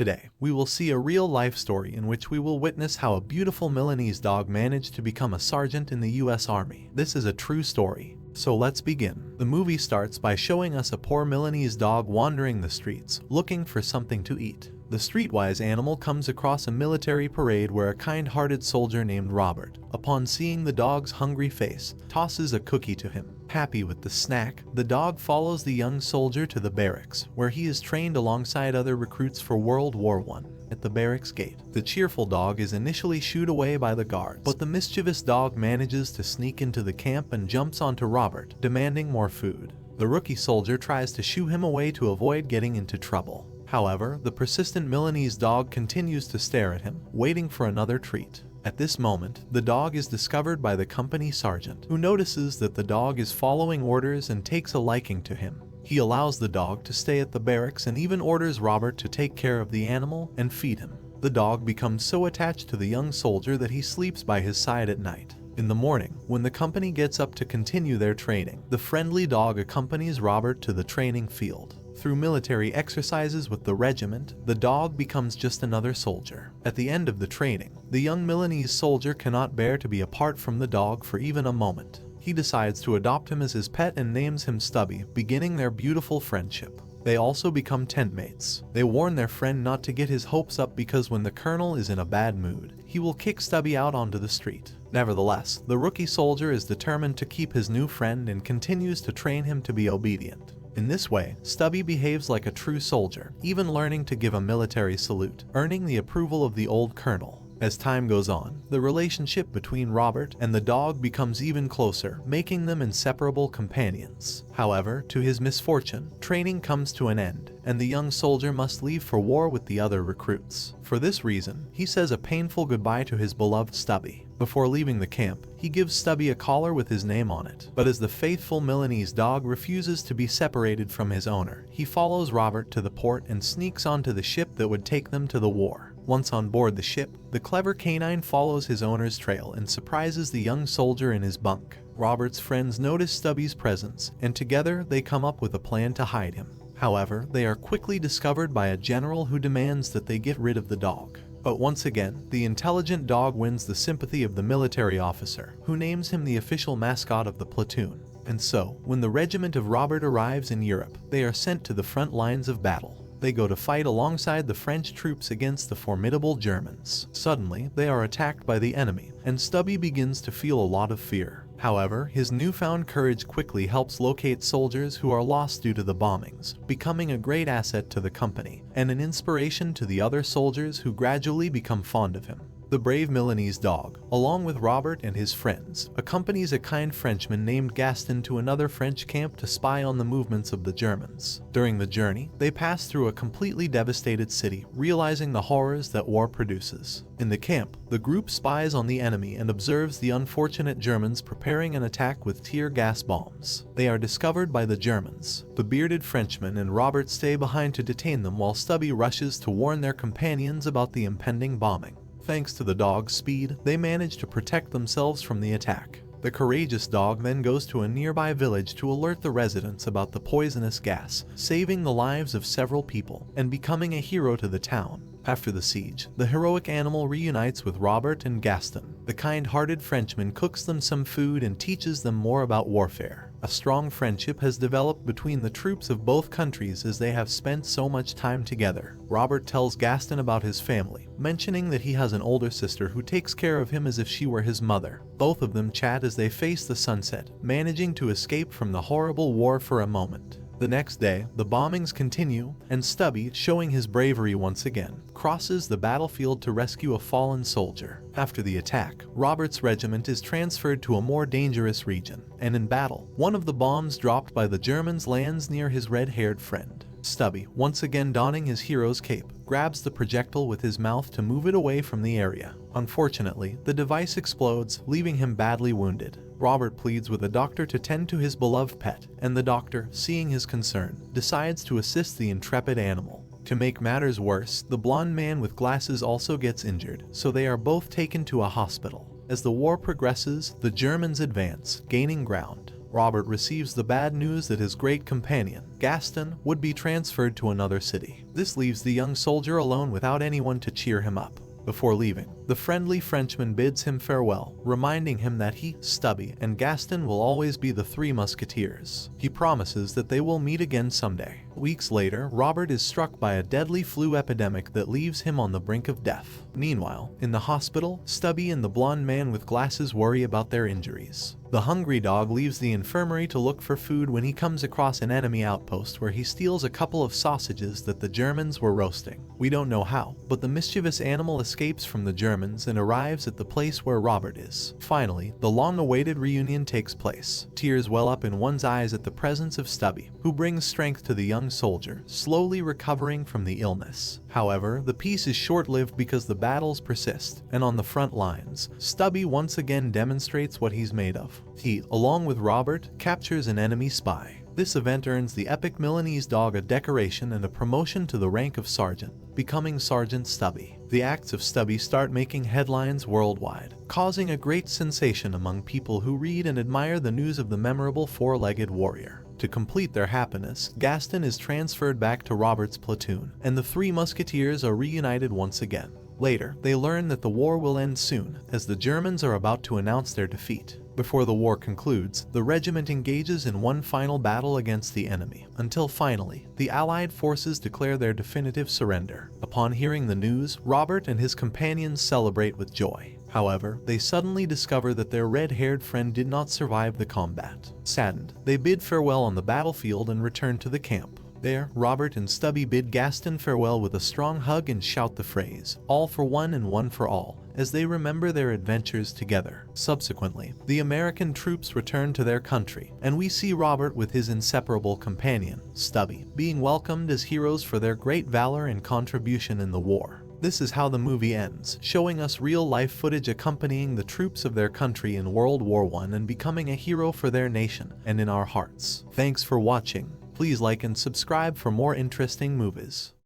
Today, we will see a real-life story in which we will witness how a beautiful Milanese dog managed to become a sergeant in the US Army. This is a true story. So let's begin. The movie starts by showing us a poor Milanese dog wandering the streets, looking for something to eat. The streetwise animal comes across a military parade where a kind-hearted soldier named Robert, upon seeing the dog's hungry face, tosses a cookie to him. Happy with the snack, the dog follows the young soldier to the barracks, where he is trained alongside other recruits for World War I. At the barracks gate, the cheerful dog is initially shooed away by the guards, but the mischievous dog manages to sneak into the camp and jumps onto Robert, demanding more food. The rookie soldier tries to shoo him away to avoid getting into trouble. However, the persistent Milanese dog continues to stare at him, waiting for another treat. At this moment, the dog is discovered by the company sergeant, who notices that the dog is following orders and takes a liking to him. He allows the dog to stay at the barracks and even orders Robert to take care of the animal and feed him. The dog becomes so attached to the young soldier that he sleeps by his side at night. In the morning, when the company gets up to continue their training, the friendly dog accompanies Robert to the training field. Through military exercises with the regiment, the dog becomes just another soldier. At the end of the training, the young Milanese soldier cannot bear to be apart from the dog for even a moment. He decides to adopt him as his pet and names him Stubby, beginning their beautiful friendship. They also become tent mates. They warn their friend not to get his hopes up because when the colonel is in a bad mood, he will kick Stubby out onto the street. Nevertheless, the rookie soldier is determined to keep his new friend and continues to train him to be obedient. In this way, Stubby behaves like a true soldier, even learning to give a military salute, earning the approval of the old colonel. As time goes on, the relationship between Robert and the dog becomes even closer, making them inseparable companions. However, to his misfortune, training comes to an end, and the young soldier must leave for war with the other recruits. For this reason, he says a painful goodbye to his beloved Stubby. Before leaving the camp, he gives Stubby a collar with his name on it, but as the faithful Milanese dog refuses to be separated from his owner, he follows Robert to the port and sneaks onto the ship that would take them to the war. Once on board the ship, the clever canine follows his owner's trail and surprises the young soldier in his bunk. Robert's friends notice Stubby's presence, and together they come up with a plan to hide him. However, they are quickly discovered by a general who demands that they get rid of the dog. But once again, the intelligent dog wins the sympathy of the military officer, who names him the official mascot of the platoon. And so, when the regiment of Robert arrives in Europe, they are sent to the front lines of battle. They go to fight alongside the French troops against the formidable Germans. Suddenly, they are attacked by the enemy, and Stubby begins to feel a lot of fear. However, his newfound courage quickly helps locate soldiers who are lost due to the bombings, becoming a great asset to the company, and an inspiration to the other soldiers who gradually become fond of him. The brave Milanese dog, along with Robert and his friends, accompanies a kind Frenchman named Gaston to another French camp to spy on the movements of the Germans. During the journey, they pass through a completely devastated city, realizing the horrors that war produces. In the camp, the group spies on the enemy and observes the unfortunate Germans preparing an attack with tear gas bombs. They are discovered by the Germans. The bearded Frenchman and Robert stay behind to detain them while Stubby rushes to warn their companions about the impending bombing. Thanks to the dog's speed, they manage to protect themselves from the attack. The courageous dog then goes to a nearby village to alert the residents about the poisonous gas, saving the lives of several people and becoming a hero to the town. After the siege, the heroic animal reunites with Robert and Gaston. The kind-hearted Frenchman cooks them some food and teaches them more about warfare. A strong friendship has developed between the troops of both countries as they have spent so much time together. Robert tells Gaston about his family, mentioning that he has an older sister who takes care of him as if she were his mother. Both of them chat as they face the sunset, managing to escape from the horrible war for a moment. The next day, the bombings continue, and Stubby, showing his bravery once again, crosses the battlefield to rescue a fallen soldier. After the attack, Robert's regiment is transferred to a more dangerous region, and in battle, one of the bombs dropped by the Germans lands near his red-haired friend. Stubby, once again donning his hero's cape, grabs the projectile with his mouth to move it away from the area. Unfortunately, the device explodes, leaving him badly wounded. Robert pleads with a doctor to tend to his beloved pet, and the doctor, seeing his concern, decides to assist the intrepid animal. To make matters worse, the blonde man with glasses also gets injured, so they are both taken to a hospital. As the war progresses, the Germans advance, gaining ground. Robert receives the bad news that his great companion, Gaston, would be transferred to another city. This leaves the young soldier alone without anyone to cheer him up. Before leaving, the friendly Frenchman bids him farewell, reminding him that he, Stubby, and Gaston will always be the three musketeers. He promises that they will meet again someday. Weeks later, Robert is struck by a deadly flu epidemic that leaves him on the brink of death. Meanwhile, in the hospital, Stubby and the blonde man with glasses worry about their injuries. The hungry dog leaves the infirmary to look for food when he comes across an enemy outpost where he steals a couple of sausages that the Germans were roasting. We don't know how, but the mischievous animal escapes from the Germans and arrives at the place where Robert is. Finally, the long-awaited reunion takes place. Tears well up in one's eyes at the presence of Stubby, who brings strength to the young soldier, slowly recovering from the illness. However, the peace is short-lived because the battles persist, and on the front lines, Stubby once again demonstrates what he's made of. He, along with Robert, captures an enemy spy. This event earns the epic Milanese dog a decoration and a promotion to the rank of sergeant, becoming Sergeant Stubby. The acts of Stubby start making headlines worldwide, causing a great sensation among people who read and admire the news of the memorable four-legged warrior. To complete their happiness, Gaston is transferred back to Robert's platoon, and the three musketeers are reunited once again. Later, they learn that the war will end soon, as the Germans are about to announce their defeat. Before the war concludes, the regiment engages in one final battle against the enemy, until finally, the Allied forces declare their definitive surrender. Upon hearing the news, Robert and his companions celebrate with joy. However, they suddenly discover that their red-haired friend did not survive the combat. Saddened, they bid farewell on the battlefield and return to the camp. There, Robert and Stubby bid Gaston farewell with a strong hug and shout the phrase, "All for one and one for all," as they remember their adventures together. Subsequently, the American troops return to their country, and we see Robert with his inseparable companion, Stubby, being welcomed as heroes for their great valor and contribution in the war. This is how the movie ends, showing us real-life footage accompanying the troops of their country in World War I and becoming a hero for their nation and in our hearts. Thanks for watching. Please like and subscribe for more interesting movies.